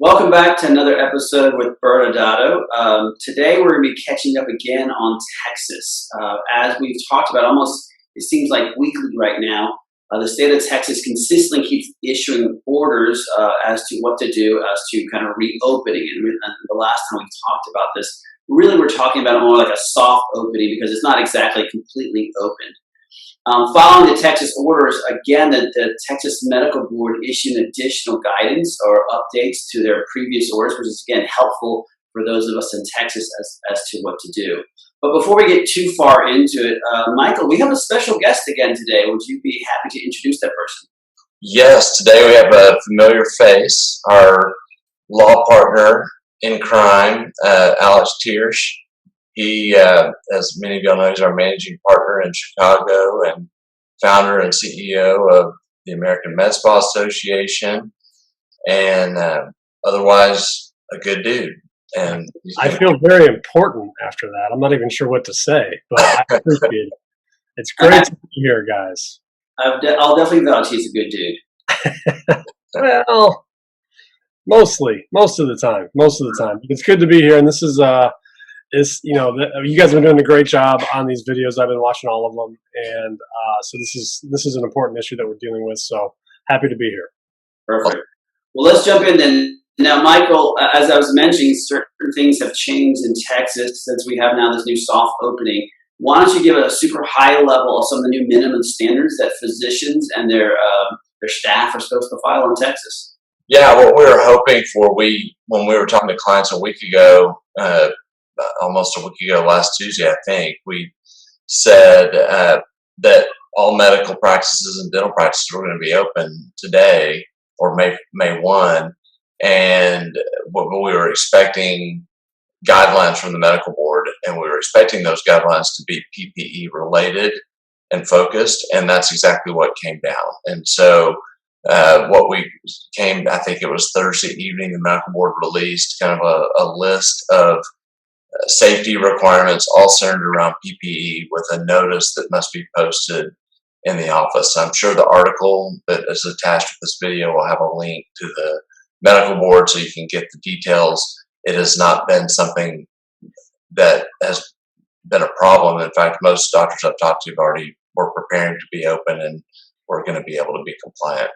Welcome back to another episode with ByrdAdatto. Today we're going to be catching up again on Texas. As we've talked about almost, it seems like weekly right now, the state of Texas consistently keeps issuing orders as to what to do as to kind of reopening. And the last time we talked about this, really we're talking about more like a soft opening because it's not exactly completely open. Following the Texas orders, again, the Texas Medical Board issued additional guidance or updates to their previous orders, which is, again, helpful for those of us in Texas as to what to do. But before we get too far into it, Michael, we have a special guest again today. Would you be happy to introduce that person? Yes, today we have a familiar face, our law partner in crime, Alex Thiersch. He, as many of y'all know, is our managing partner in Chicago and founder and CEO of the American Med Spa Association, and otherwise a good dude. And I feel very important after that. I'm not even sure what to say, but I appreciate it. It's great to be here, guys. I'll definitely vouch he's a good dude. Well, most of the time. It's good to be here, and this is you guys have been doing a great job on these videos. I've been watching all of them, and so this is an important issue that we're dealing with. So happy to be here. Perfect. Well, let's jump in then. Now, Michael, as I was mentioning, certain things have changed in Texas since we have now this new soft opening. Why don't you give a super high level of some of the new minimum standards that physicians and their staff are supposed to file in Texas? Yeah, what we were hoping for, when we were talking to clients a week ago, almost a week ago, last Tuesday, I think, we said that all medical practices and dental practices were going to be open today or May 1. And what we were expecting guidelines from the medical board, and we were expecting those guidelines to be PPE related and focused, and that's exactly what came down. And so I think it was Thursday evening, the medical board released kind of a list of safety requirements all centered around PPE with a notice that must be posted in the office. I'm sure the article that is attached with this video will have a link to the medical board so you can get the details. It has not been something that has been a problem. In fact, most doctors I've talked to were preparing to be open and we're going to be able to be compliant.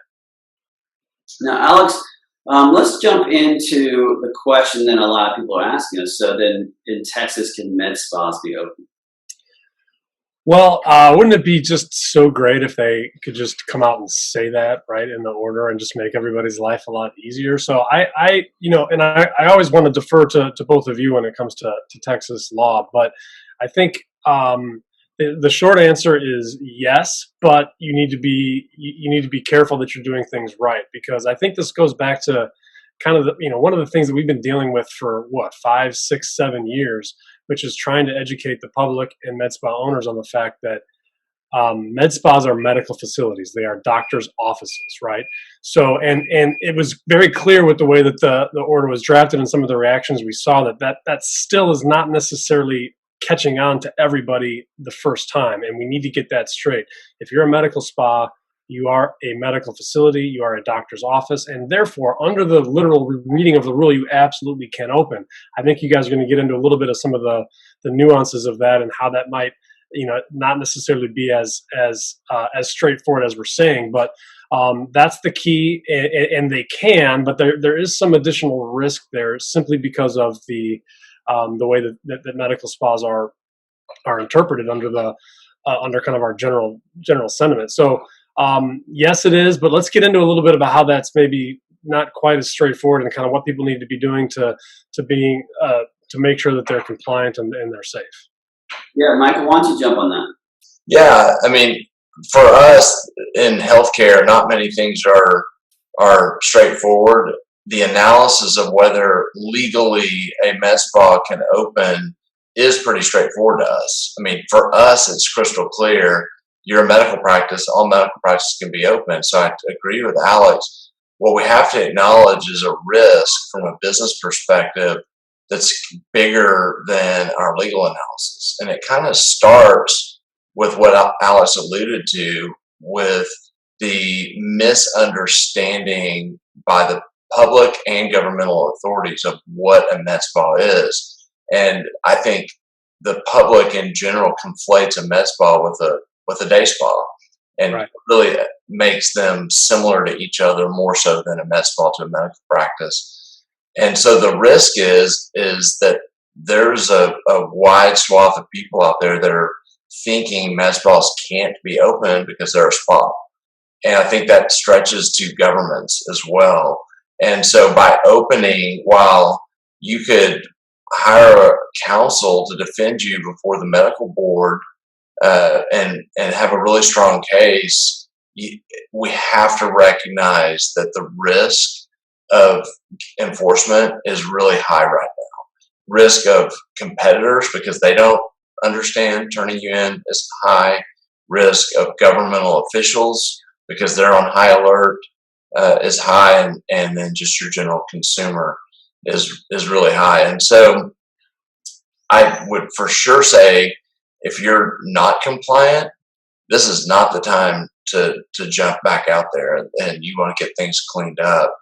Now, Alex, let's jump into the question that a lot of people are asking us. So then in Texas, can med spas be open? Well, wouldn't it be just so great if they could just come out and say that right in the order and just make everybody's life a lot easier? So I always want to defer to both of you when it comes to Texas law, but I think the short answer is yes, but you need to be careful that you're doing things right, because I think this goes back to kind of one of the things that we've been dealing with for 5, 6, 7 years, which is trying to educate the public and med spa owners on the fact that med spas are medical facilities. They are doctors' offices, right? So, and it was very clear with the way that the order was drafted and some of the reactions we saw that still is not necessarily catching on to everybody the first time, and we need to get that straight. If you're a medical spa, you are a medical facility, you are a doctor's office, and therefore, under the literal reading of the rule, you absolutely can open. I think you guys are going to get into a little bit of some of the nuances of that and how that might, not necessarily be as straightforward as we're saying, but that's the key, and they can, but there is some additional risk there simply because of the way that medical spas are interpreted under kind of our general sentiment. So yes, it is, but let's get into a little bit about how that's maybe not quite as straightforward and kind of what people need to be doing to make sure that they're compliant and they're safe. Yeah, Michael, why don't you jump on that? Yeah, I mean, for us in healthcare, not many things are straightforward. The analysis of whether legally a med spa can open is pretty straightforward to us. I mean, for us, it's crystal clear. You're a medical practice, all medical practices can be open. So I agree with Alex. What we have to acknowledge is a risk from a business perspective that's bigger than our legal analysis. And it kind of starts with what Alex alluded to with the misunderstanding by the public and governmental authorities of what a med spa is. And I think the public in general conflates a med spa with a day spa, and Right. really makes them similar to each other more so than a med spa to a medical practice. And so the risk is that there's a wide swath of people out there that are thinking med spas can't be open because they're a spa. And I think that stretches to governments as well. And so by opening, while you could hire a counsel to defend you before the medical board, and have a really strong case, we have to recognize that the risk of enforcement is really high right now. Risk of competitors because they don't understand turning you in is high. Risk of governmental officials because they're on high alert is high, and then just your general consumer is really high. And so I would for sure say, if you're not compliant, this is not the time to jump back out there, and you want to get things cleaned up.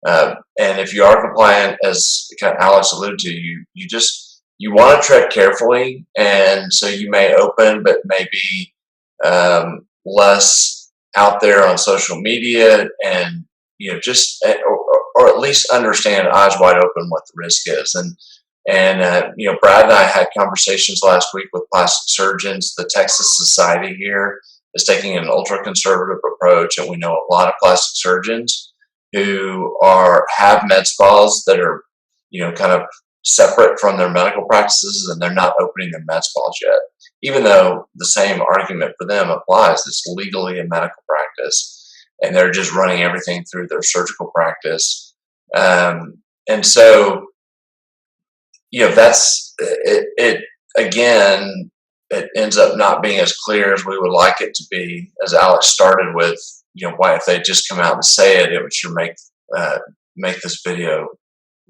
And if you are compliant, as kind of Alex alluded to, you want to tread carefully, and so you may open, but maybe less out there on social media, and just or at least understand eyes wide open what the risk is. And Brad and I had conversations last week with plastic surgeons. The Texas Society here is taking an ultra conservative approach, and we know a lot of plastic surgeons who have med spas that are kind of separate from their medical practices, and they're not opening their med spas yet, even though the same argument for them applies. It's legally a medical practice, and they're just running everything through their surgical practice. And so that's it. Again, it ends up not being as clear as we would like it to be. As Alex started with, why if they just come out and say it, it would sure make this video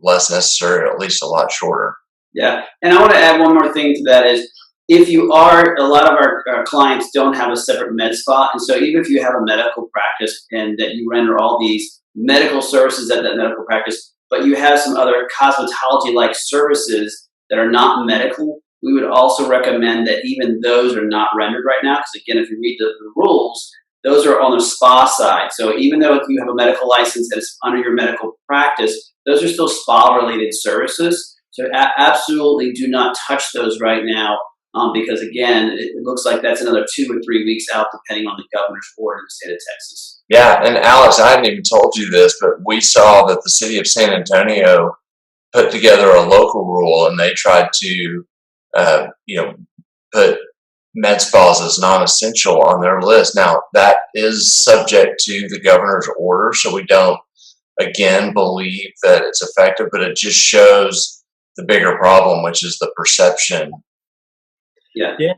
less necessary, or at least a lot shorter. Yeah, and I want to add one more thing to that is, if you are, a lot of our clients don't have a separate med spa, and so even if you have a medical practice and that you render all these medical services at that medical practice, but you have some other cosmetology-like services that are not medical, we would also recommend that even those are not rendered right now, because again, if you read the rules, those are on the spa side. So even though if you have a medical license that is under your medical practice, those are still spa-related services. So absolutely do not touch those right now, because again, it looks like that's another 2 or 3 weeks out, depending on the governor's order in the state of Texas. Yeah, and Alex, I hadn't even told you this, but we saw that the city of San Antonio put together a local rule, and they tried to, put med spas as non-essential on their list. Now, that is subject to the governor's order, so we don't, again, believe that it's effective, but it just shows the bigger problem, which is the perception. Yeah. Yeah,